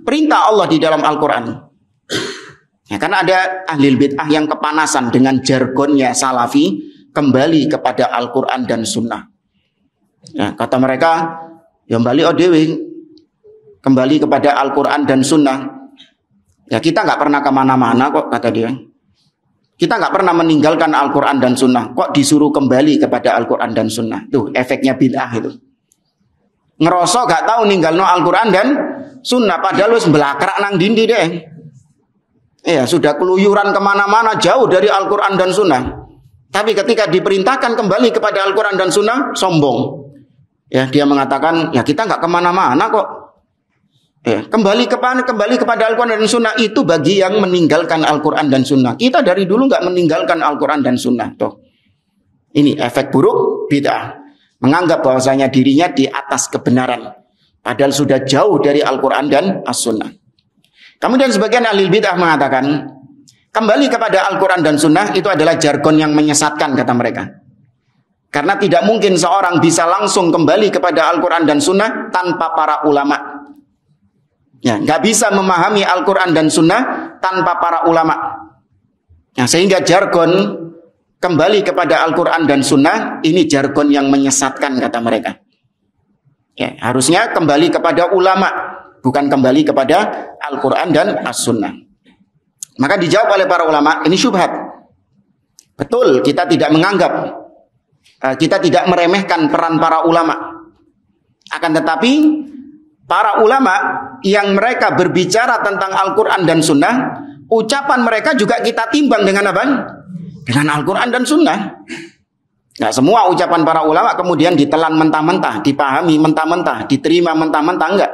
A: perintah Allah di dalam Al-Quran. Ya, karena ada ahli bid'ah yang kepanasan dengan jargonnya salafi, kembali kepada Al-Quran dan Sunnah. Ya, kata mereka, yang balik odewi, kembali kepada Al-Quran dan Sunnah. Ya, kita nggak pernah kemana-mana kok, kata dia. Kita nggak pernah meninggalkan Al-Quran dan Sunnah. Kok disuruh kembali kepada Al-Quran dan Sunnah? Tuh efeknya bid'ah itu. Ngerosok gak tahu ninggalno Al-Quran dan Sunnah, padahal lu belakrak nang dindi deh. Ya, sudah keluyuran kemana-mana jauh dari Al-Quran dan Sunnah. Tapi ketika diperintahkan kembali kepada Al-Quran dan Sunnah, sombong. Ya, dia mengatakan, ya kita nggak kemana-mana kok. Ya, kembali kepada Al-Quran dan Sunnah itu bagi yang meninggalkan Al-Quran dan Sunnah. Kita dari dulu nggak meninggalkan Al-Quran dan Sunnah. Tuh. Ini efek buruk bid'ah. Menganggap bahwasanya dirinya di atas kebenaran. Padahal sudah jauh dari Al-Quran dan As-Sunnah. Kemudian sebagian ahli bid'ah mengatakan, kembali kepada Al-Quran dan Sunnah itu adalah jargon yang menyesatkan, kata mereka. Karena tidak mungkin seorang bisa langsung kembali kepada Al-Quran dan Sunnah tanpa para ulama. Ya, nggak bisa memahami Al-Quran dan Sunnah tanpa para ulama. Ya, sehingga jargon kembali kepada Al-Quran dan Sunnah ini jargon yang menyesatkan, kata mereka. Ya, harusnya kembali kepada ulama, bukan kembali kepada Al-Quran dan As-Sunnah. Maka dijawab oleh para ulama, ini syubhat. Betul, kita tidak menganggap, kita tidak meremehkan peran para ulama. Akan tetapi, para ulama yang mereka berbicara tentang Al-Quran dan Sunnah, ucapan mereka juga kita timbang dengan apa? Dengan Al-Quran dan Sunnah. Nah, semua ucapan para ulama kemudian ditelan mentah-mentah, dipahami mentah-mentah, diterima mentah-mentah, enggak.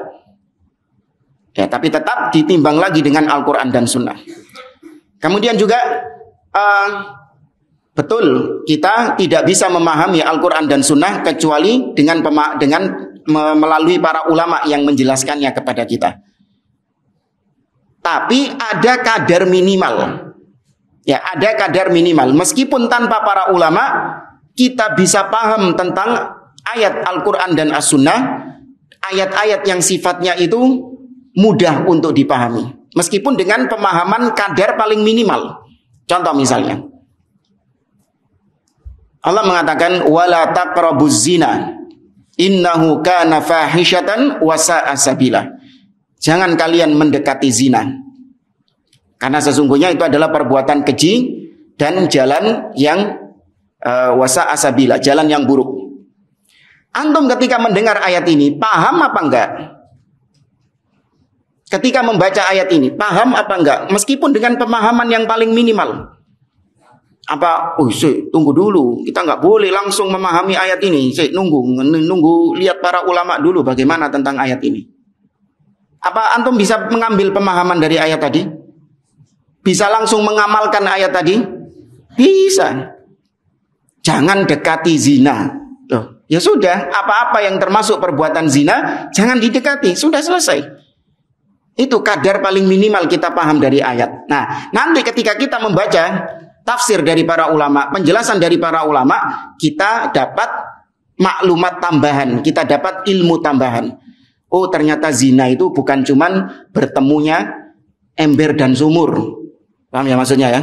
A: Ya, tapi tetap ditimbang lagi dengan Al-Quran dan Sunnah. Kemudian juga betul kita tidak bisa memahami Al-Quran dan Sunnah kecuali dengan melalui para ulama yang menjelaskannya kepada kita. Tapi ada kadar minimal. Ya, ada kadar minimal. Meskipun tanpa para ulama kita bisa paham tentang ayat Al-Quran dan As-Sunnah, ayat-ayat yang sifatnya itu mudah untuk dipahami, meskipun dengan pemahaman kadar paling minimal. Contoh misalnya, Allah mengatakan wala taqrabuz zina innahu kana fahishatan wa sa'a sabila. Jangan kalian mendekati zina, karena sesungguhnya itu adalah perbuatan keji dan jalan yang wa sa'a sabila, jalan yang buruk. Antum ketika mendengar ayat ini paham apa enggak? Ketika membaca ayat ini, paham apa enggak? Meskipun dengan pemahaman yang paling minimal. Apa? Tunggu dulu. Kita enggak boleh langsung memahami ayat ini. Nunggu lihat para ulama dulu bagaimana tentang ayat ini. Apa antum bisa mengambil pemahaman dari ayat tadi? Bisa langsung mengamalkan ayat tadi? Bisa. Jangan dekati zina. Loh, ya sudah, apa-apa yang termasuk perbuatan zina jangan didekati. Sudah selesai. Itu kadar paling minimal kita paham dari ayat. Nah, nanti ketika kita membaca tafsir dari para ulama, penjelasan dari para ulama, kita dapat maklumat tambahan, kita dapat ilmu tambahan. Oh, ternyata zina itu bukan cuman bertemunya ember dan sumur. Paham ya maksudnya ya?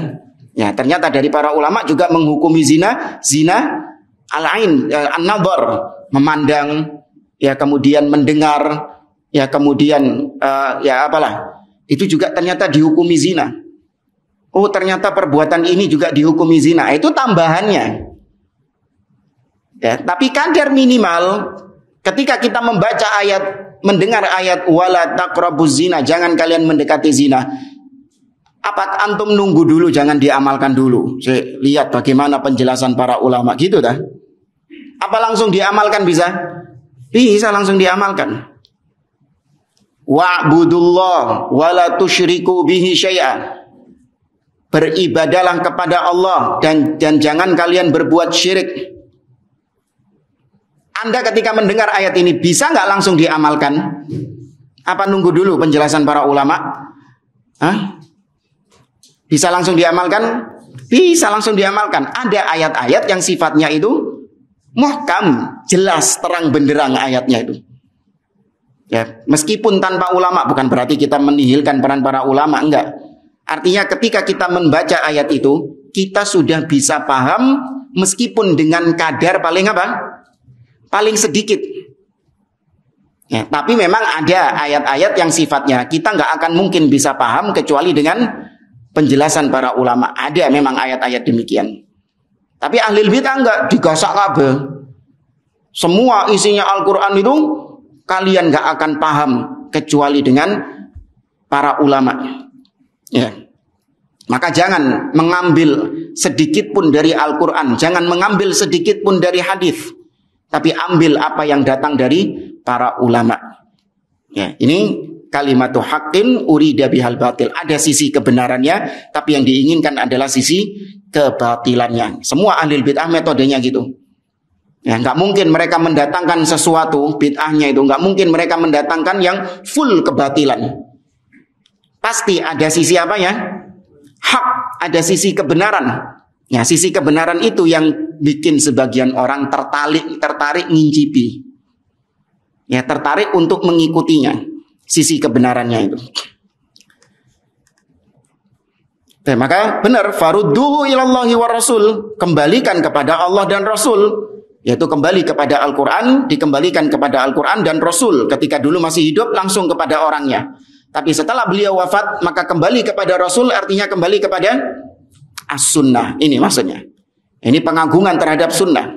A: Ya, ternyata dari para ulama juga menghukumi zina al-ain, an-nadhar, memandang, ya kemudian mendengar, ya kemudian ya apalah. Itu juga ternyata dihukumi zina. Oh, ternyata perbuatan ini juga dihukumi zina. Itu tambahannya. Ya, tapi kadar minimal ketika kita membaca ayat, mendengar ayat wala taqrabuz zina, jangan kalian mendekati zina. Apa antum nunggu dulu, jangan diamalkan dulu. Saya lihat bagaimana penjelasan para ulama gitu dah. Apa langsung diamalkan bisa? Bisa langsung diamalkan. Wa'budullah wa la tusyriku bihi syai'a. Beribadahlah kepada Allah dan jangan kalian berbuat syirik. Anda ketika mendengar ayat ini bisa nggak langsung diamalkan? Apa nunggu dulu penjelasan para ulama? Hah? Bisa langsung diamalkan? Bisa langsung diamalkan. Ada ayat-ayat yang sifatnya itu muhkam, jelas, terang benderang ayatnya itu. Ya, meskipun tanpa ulama, bukan berarti kita menihilkan peran para ulama, enggak. Artinya ketika kita membaca ayat itu, kita sudah bisa paham meskipun dengan kadar paling apa? Paling sedikit. Ya, tapi memang ada ayat-ayat yang sifatnya kita nggak akan mungkin bisa paham kecuali dengan penjelasan para ulama. Ada memang ayat-ayat demikian. Tapi ahli bid'ah enggak, digasak kabeh. Semua isinya Al-Quran itu kalian enggak akan paham kecuali dengan para ulama. Ya. Maka jangan mengambil sedikit pun dari Al-Quran, jangan mengambil sedikit pun dari hadis, tapi ambil apa yang datang dari para ulama. Ya, ini kalimatu haqqin urida bihal batil. Ada sisi kebenarannya, tapi yang diinginkan adalah sisi kebatilannya. Semua ahli bid'ah metodenya gitu. Ya, nggak mungkin mereka mendatangkan sesuatu bid'ahnya itu, nggak mungkin mereka mendatangkan yang full kebatilan. Pasti ada sisi apa ya? Hak, ada sisi kebenaran. Ya, sisi kebenaran itu yang bikin sebagian orang tertarik ngincipi. Ya, tertarik untuk mengikutinya. Sisi kebenarannya itu. Oke, maka benar, farudduhu ilallahi wa rasul, kembalikan kepada Allah dan Rasul, yaitu kembali kepada Al-Quran, dikembalikan kepada Al-Quran dan Rasul. Ketika dulu masih hidup langsung kepada orangnya, tapi setelah beliau wafat maka kembali kepada Rasul, artinya kembali kepada as-sunnah. Ini maksudnya, ini pengagungan terhadap sunnah,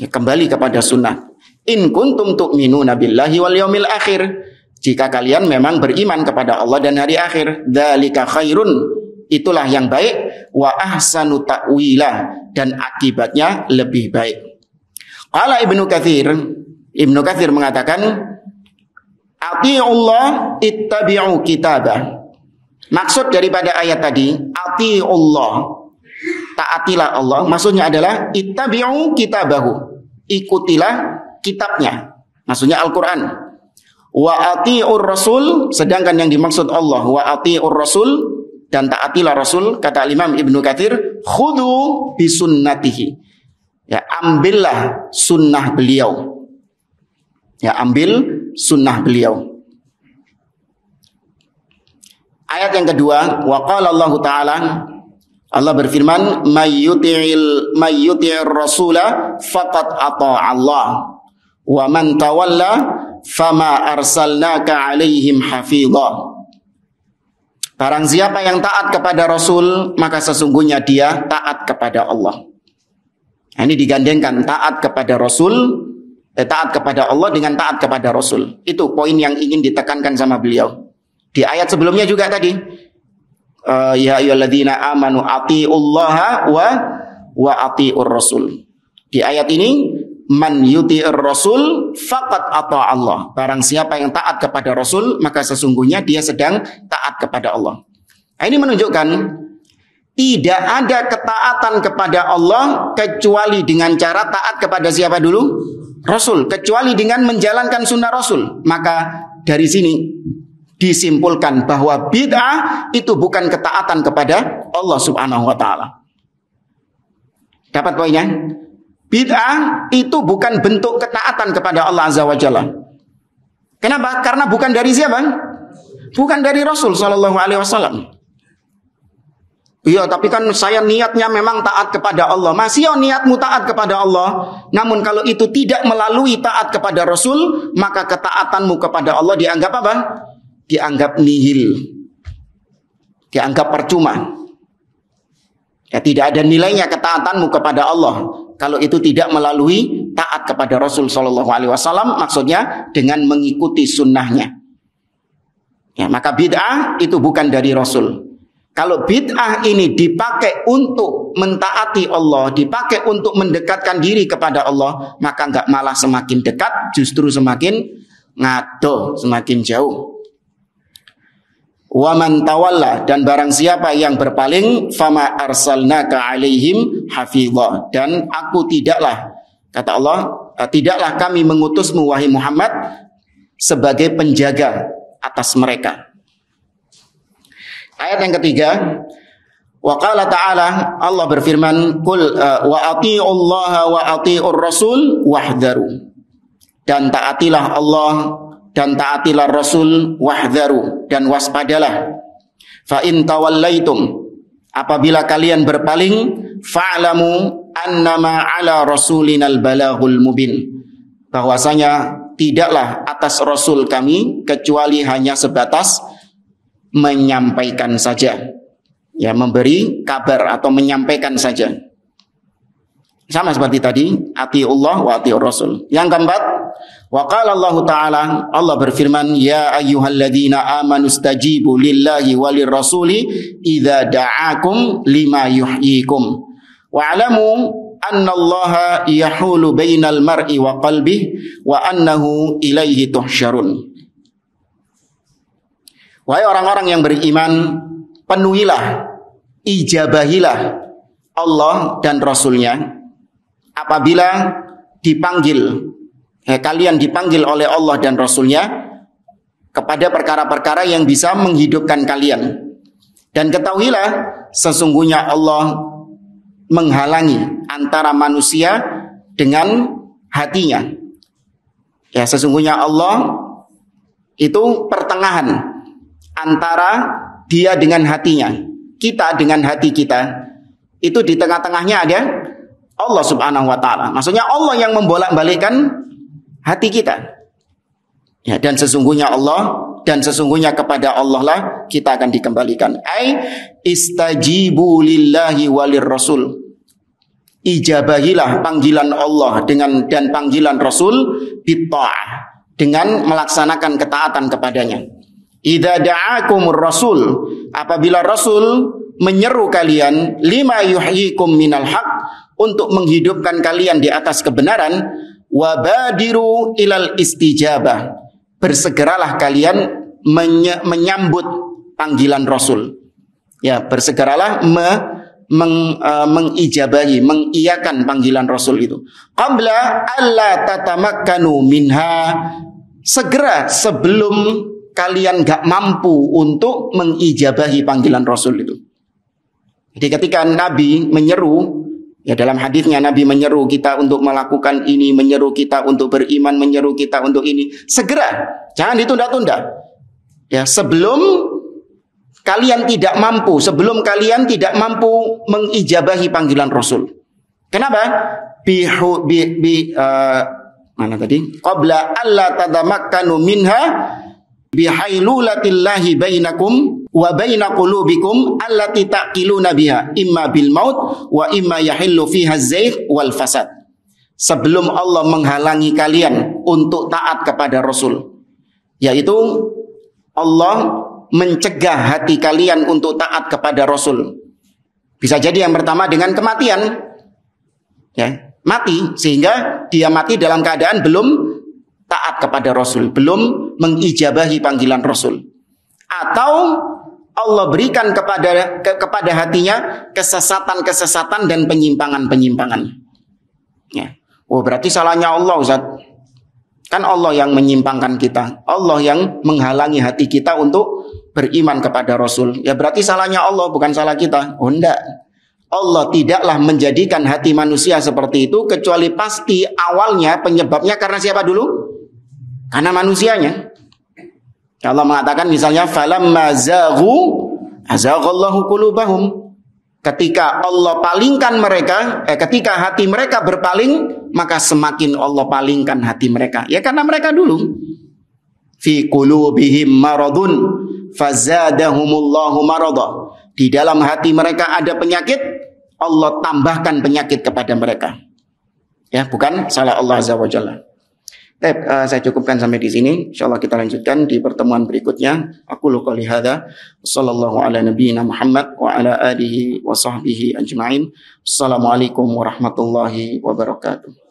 A: ya, kembali kepada sunnah. In kuntum tu'minuna billahi wal yaumil akhir, jika kalian memang beriman kepada Allah dan hari akhir, dzalika khairun, itulah yang baik, wa ahsanu ta'wila, dan akibatnya lebih baik. Qala Ibnu Katsir mengatakan, ati'ullah ittabi'u kitabah. Maksud daripada ayat tadi, ati'ullah, taatilah Allah, maksudnya adalah ittabi'u kitabahu, ikutilah kitabnya, maksudnya Al-Quran. Wa ati'ur rasul, sedangkan yang dimaksud Allah wa ati'ur rasul, dan taatilah Rasul, kata Imam Ibnu Katsir, khudu bisunnatihi, ya ambillah sunnah beliau, ya ambil sunnah beliau. Ayat yang kedua, wa qala Allah Ta'ala, Allah berfirman, may yuti'ir rasula faqad ata'a Allah wa man tawalla fama arsalnaka alaihim hafidha. Barang siapa yang taat kepada Rasul, maka sesungguhnya dia taat kepada Allah. Nah, ini digandengkan taat kepada Rasul, taat kepada Allah dengan taat kepada Rasul. Itu poin yang ingin ditekankan sama beliau. Di ayat sebelumnya juga tadi, ya ayyuhalladzina amanu atiullaha wa atiur rasul. Di ayat ini, man yuti'ir rasul faqad ata Allah. Barang siapa yang taat kepada Rasul, maka sesungguhnya dia sedang taat kepada Allah. Nah, ini menunjukkan tidak ada ketaatan kepada Allah kecuali dengan cara taat kepada siapa dulu? Rasul. Kecuali dengan menjalankan sunnah Rasul. Maka dari sini disimpulkan bahwa bid'ah itu bukan ketaatan kepada Allah Subhanahu wa ta'ala. Dapat poinnya? Bid'ah itu bukan bentuk ketaatan kepada Allah Azza wa Jalla. Kenapa? Karena bukan dari siapa? Bukan dari Rasul Sallallahu Alaihi Wasallam. Iya, tapi kan saya niatnya memang taat kepada Allah. Masih ya niatmu taat kepada Allah. Namun kalau itu tidak melalui taat kepada Rasul, maka ketaatanmu kepada Allah dianggap apa? Dianggap nihil. Dianggap percuma. Ya, tidak ada nilainya ketaatanmu kepada Allah kalau itu tidak melalui taat kepada Rasul Sallallahu Alaihi Wasallam. Maksudnya dengan mengikuti sunnahnya. Ya, maka bid'ah itu bukan dari Rasul. Kalau bid'ah ini dipakai untuk mentaati Allah, dipakai untuk mendekatkan diri kepada Allah, maka enggak malah semakin dekat, justru semakin ngado, semakin jauh. Wa man tawalla, dan barang siapa yang berpaling, fama arsalnaka alaihim hafizah, dan aku tidaklah, kata Allah, tidaklah kami mengutusmu wahai Muhammad sebagai penjaga atas mereka. Ayat yang ketiga, wa qala ta'ala, Allah berfirman, qul wa atii'ullaha wa atii'ur rasul wahdharu, dan taatilah Allah dan taatilah Rasul, wahdharu, dan waspadalah. Fa in tawallaitum, apabila kalian berpaling, fa'lamu annama ala rasulinal balaghul mubin, bahwasanya tidaklah atas Rasul kami kecuali hanya sebatas menyampaikan saja, ya, memberi kabar atau menyampaikan saja. Sama seperti tadi, atiullah wa atiur rasul. Yang keempat, wa qala Allah Ta'ala, Allah berfirman, ya ayyuhalladzina amanu stajibu lillahi walir rasuli idza da'akum lima yuhyikum wa'lamu annallaha yahulu bainal mar'i wa qalbihi wa annahu ilaihi tuhsyarun. Wahai orang-orang yang beriman, penuhilah, ijabahilah Allah dan Rasulnya apabila dipanggil, kalian dipanggil oleh Allah dan Rasulnya kepada perkara-perkara yang bisa menghidupkan kalian. Dan ketahuilah, sesungguhnya Allah menghalangi antara manusia dengan hatinya. Ya, sesungguhnya Allah itu pertengahan antara dia dengan hatinya, kita dengan hati kita. Itu di tengah-tengahnya ada Allah Subhanahu wa Ta'ala. Maksudnya Allah yang membolak-balikkan hati kita. Ya, dan sesungguhnya Allah, dan sesungguhnya kepada Allah lah kita akan dikembalikan. Ai istajibu lillahi walir rasul. Ijabahilah panggilan Allah dengan dan panggilan Rasul bitta'ah, dengan melaksanakan ketaatan kepadanya. Idza da'akumur rasul, apabila Rasul menyeru kalian, lima yuhyikum minal haq, untuk menghidupkan kalian di atas kebenaran, wabadiru ilal istijabah, bersegeralah kalian menyambut panggilan Rasul. Ya, bersegeralah mengijabahi, mengiyakan panggilan Rasul itu. Qabla alla tatamakkanu minha, segera sebelum kalian gak mampu untuk mengijabahi panggilan Rasul itu. Jadi ketika Nabi menyeru, ya dalam hadisnya Nabi menyeru kita untuk melakukan ini, menyeru kita untuk beriman, menyeru kita untuk ini, segera, jangan ditunda-tunda. Ya, sebelum kalian tidak mampu, sebelum kalian tidak mampu mengijabahi panggilan Rasul. Kenapa? Mana tadi? Qabla alla tadamakkanu minha bihailulatillahi bainakum wa baina qulubikum allati taqiluna biha imma bil maut wa imma yahillu fiha az-zaygh wal fasad. Sebelum Allah menghalangi kalian untuk taat kepada Rasul, yaitu Allah mencegah hati kalian untuk taat kepada Rasul. Bisa jadi yang pertama dengan kematian, ya, mati, sehingga dia mati dalam keadaan belum taat kepada Rasul, belum mengijabahi panggilan Rasul. Atau Allah berikan kepada hatinya kesesatan-kesesatan dan penyimpangan-penyimpangan. Ya. Oh, berarti salahnya Allah, Ustaz. Kan Allah yang menyimpangkan kita, Allah yang menghalangi hati kita untuk beriman kepada Rasul. Ya berarti salahnya Allah, bukan salah kita. Oh enggak, Allah tidaklah menjadikan hati manusia seperti itu kecuali pasti awalnya penyebabnya karena siapa dulu? Karena manusianya. Allah mengatakan misalnya falamma zaghu azaghallahu qulubahum. Ketika Allah palingkan mereka, ketika hati mereka berpaling, maka semakin Allah palingkan hati mereka. Ya karena mereka dulu fi qulubihim maradun fazadahumullahu marada. Di dalam hati mereka ada penyakit, Allah tambahkan penyakit kepada mereka. Ya, bukan salah Allah Azza wa Jalla. Saya cukupkan sampai di sini. Insyaallah kita lanjutkan di pertemuan berikutnya. Aku qouli hadza, sallallahu ala nabiyyina Muhammad wa ala alihi wa sahbihi ajma'in. Assalamualaikum warahmatullahi wabarakatuh.